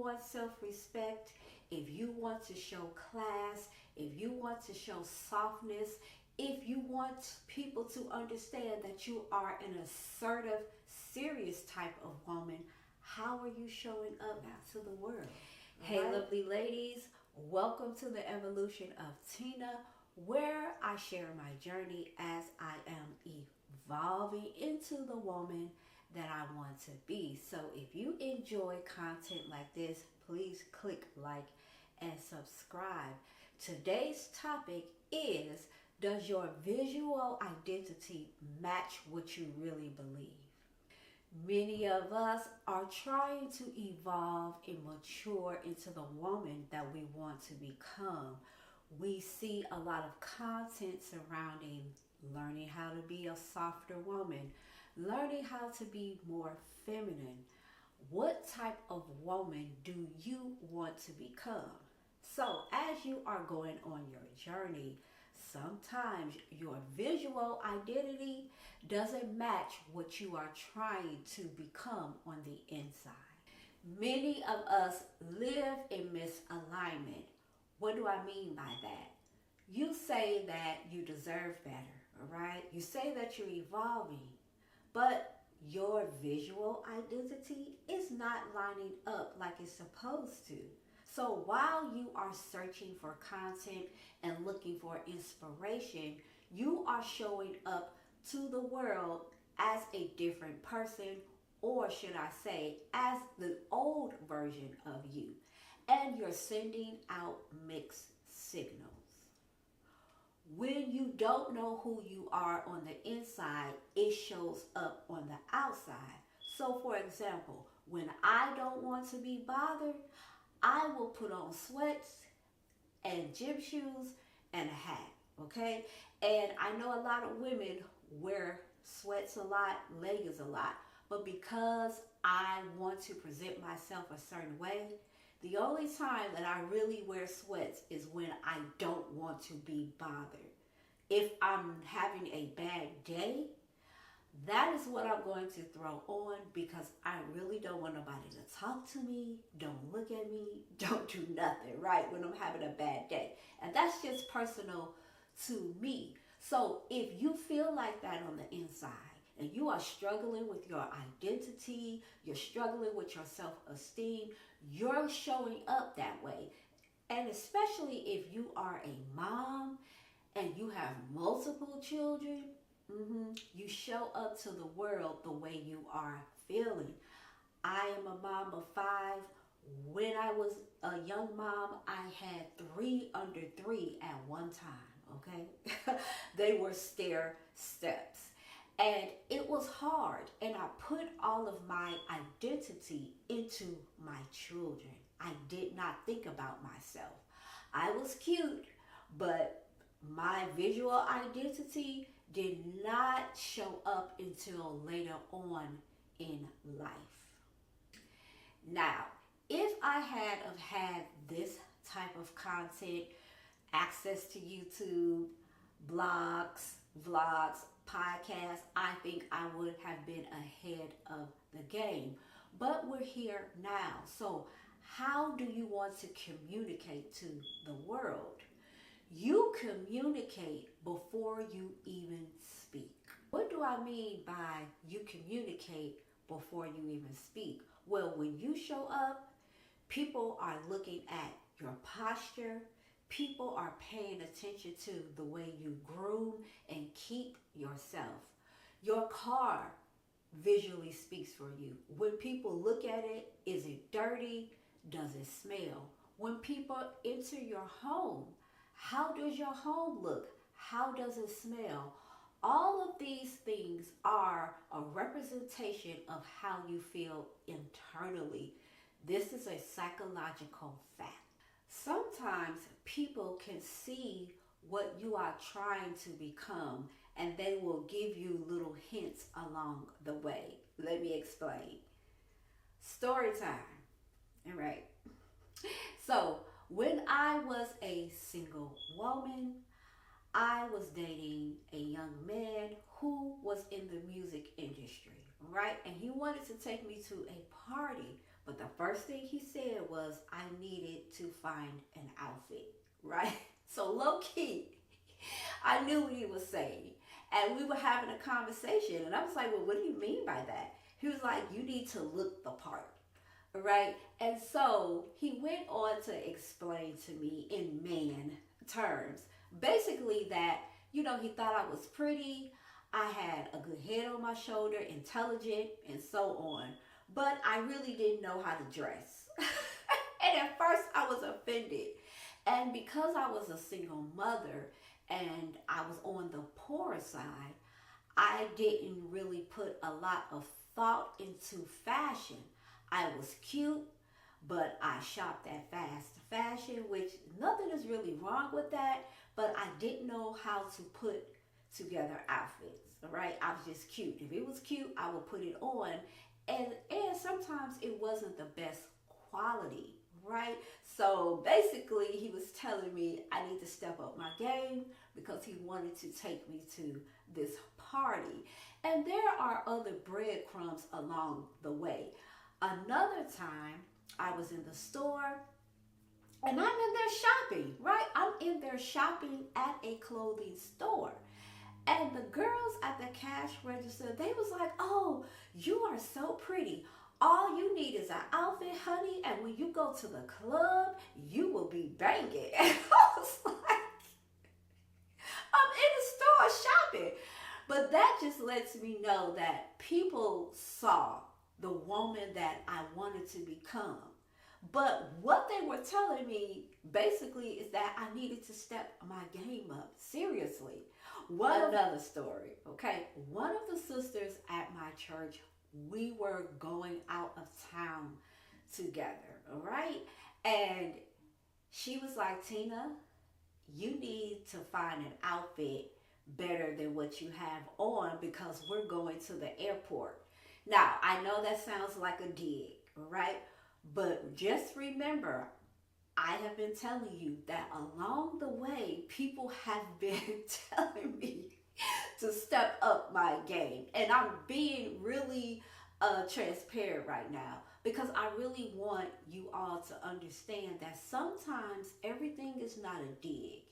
want self-respect, if you want to show class, if you want to show softness, if you want people to understand that you are an assertive, serious type of woman, how are you showing up to the world? Hey, right? Lovely ladies, welcome to the evolution of Tina, where I share my journey as I am evolving into the woman that I want to be. So if you enjoy content like this, please click like and subscribe. Today's topic is, does your visual identity match what you really believe? Many of us are trying to evolve and mature into the woman that we want to become. We see a lot of content surrounding learning how to be a softer woman, learning how to be more feminine. What type of woman do you want to become? So as you are going on your journey, sometimes your visual identity doesn't match what you are trying to become on the inside. Many of us live in misalignment. What do I mean by that? You say that you deserve better, all right? You say that you're evolving, but your visual identity is not lining up like it's supposed to. So while you are searching for content and looking for inspiration, you are showing up to the world as a different person, or should I say, as the old version of you. And you're sending out mixed signals. When you don't know who you are on the inside, it shows up on the outside. So for example, when I don't want to be bothered, I will put on sweats and gym shoes and a hat, okay? And I know a lot of women wear sweats a lot, leggings a lot, but because I want to present myself a certain way, the only time that I really wear sweats is when I don't want to be bothered. If I'm having a bad day, that is what I'm going to throw on, because I really don't want nobody to talk to me, don't look at me, don't do nothing, right, when I'm having a bad day. And that's just personal to me. So if you feel like that on the inside, and you are struggling with your identity, you're struggling with your self-esteem, you're showing up that way. And especially if you are a mom and you have multiple children, you show up to the world the way you are feeling. I am a mom of 5. When I was a young mom, I had 3 under 3 at one time, okay? They were stair steps. And it was hard, and I put all of my identity into my children. I did not think about myself. I was cute, but my visual identity did not show up until later on in life. Now, if I had have had this type of content, access to YouTube, blogs, vlogs, podcasts, I think I would have been ahead of the game. But we're here now. So how do you want to communicate to the world? You communicate before you even speak. What do I mean by you communicate before you even speak? Well, when you show up, people are looking at your posture. People are paying attention to the way you groom and keep yourself. Your car visually speaks for you. When people look at it, is it dirty? Does it smell? When people enter your home, how does your home look? How does it smell? All of these things are a representation of how you feel internally. This is a psychological fact. Sometimes people can see what you are trying to become, and they will give you little hints along the way. Let me explain. Story time. All right. So when I was a single woman, I was dating a young man who was in the music industry, right? And he wanted to take me to a party, But the first thing he said was, I needed to find an outfit, right? So low key, I knew what he was saying. And we were having a conversation, and I was like, well, what do you mean by that? He was like, you need to look the part, right? And so he went on to explain to me in man terms, basically that, he thought I was pretty, I had a good head on my shoulder, intelligent, and so on. But I really didn't know how to dress. And at first I was offended. And because I was a single mother and I was on the poor side, I didn't really put a lot of thought into fashion. I was cute, but I shopped at fast fashion, which nothing is really wrong with that, but I didn't know how to put together outfits. All right, I was just cute. If it was cute, I would put it on, and sometimes it wasn't the best quality, right? So basically, he was telling me I need to step up my game because he wanted to take me to this party. And there are other breadcrumbs along the way. Another time, I was in the store and I'm in there shopping, right? I'm in there shopping at a clothing store. And the girls at the cash register, they was like, oh, you are so pretty. All you need is an outfit, honey, and when you go to the club, you will be banging. And I was like, I'm in the store shopping. But that just lets me know that people saw the woman that I wanted to become. But what they were telling me basically is that I needed to step my game up. Seriously. Another story, okay? One of the sisters at my church, we were going out of town together, all right? And she was like, Tina, you need to find an outfit better than what you have on because we're going to the airport. Now, I know that sounds like a dig, all right? But just remember, I have been telling you that along the way, people have been telling me to step up my game. And I'm being really transparent right now because I really want you all to understand that sometimes everything is not a dig.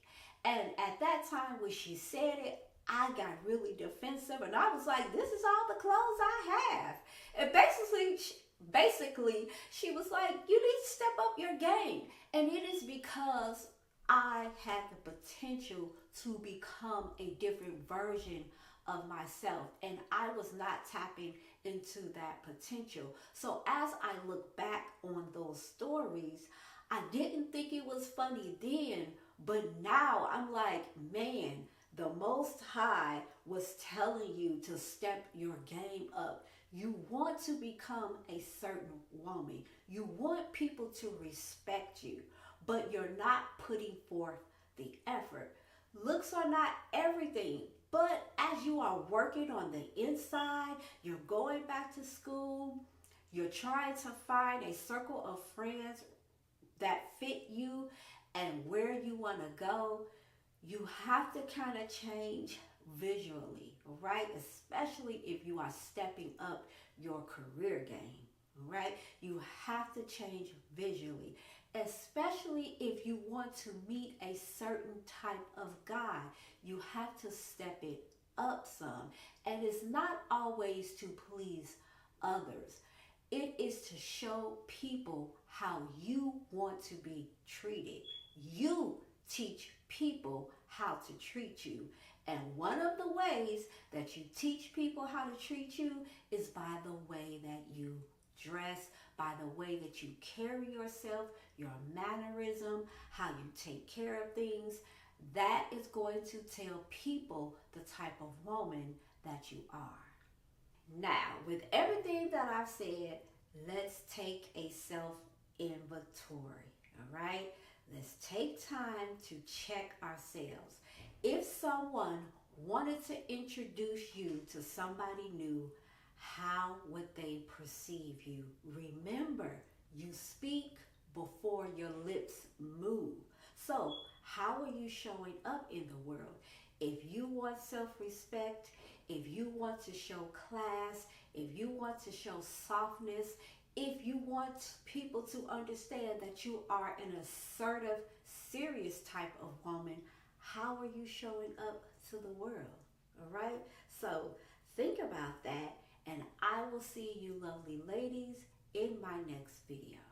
And at that time when she said it, I got really defensive and I was like, this is all the clothes I have. And basically, she was like, you need to step up your game. And it is because I had the potential to become a different version of myself. And I was not tapping into that potential. So as I look back on those stories, I didn't think it was funny then, but now I'm like, man, the Most High was telling you to step your game up. You want to become a certain woman. You want people to respect you, but you're not putting forth the effort. Looks are not everything, but as you are working on the inside, you're going back to school, you're trying to find a circle of friends that fit you and where you want to go, you have to kind of change visually, right? Especially if you are stepping up your career game, right? You have to change visually, especially if you want to meet a certain type of guy. You have to step it up some. And it's not always to please others. It is to show people how you want to be treated. You teach people how to treat you. And one of the ways that you teach people how to treat you is by the way that you dress, by the way that you carry yourself, your mannerism, how you take care of things. That is going to tell people the type of woman that you are. Now, with everything that I've said, let's take a self-inventory, all right? Let's take time to check ourselves. If someone wanted to introduce you to somebody new, how would they perceive you? Remember, you speak before your lips move. So, how are you showing up in the world? If you want self-respect, if you want to show class, if you want to show softness, If you want people to understand that you are an assertive, serious type of woman, how are you showing up to the world? All right? So think about that, and I will see you, lovely ladies, in my next video.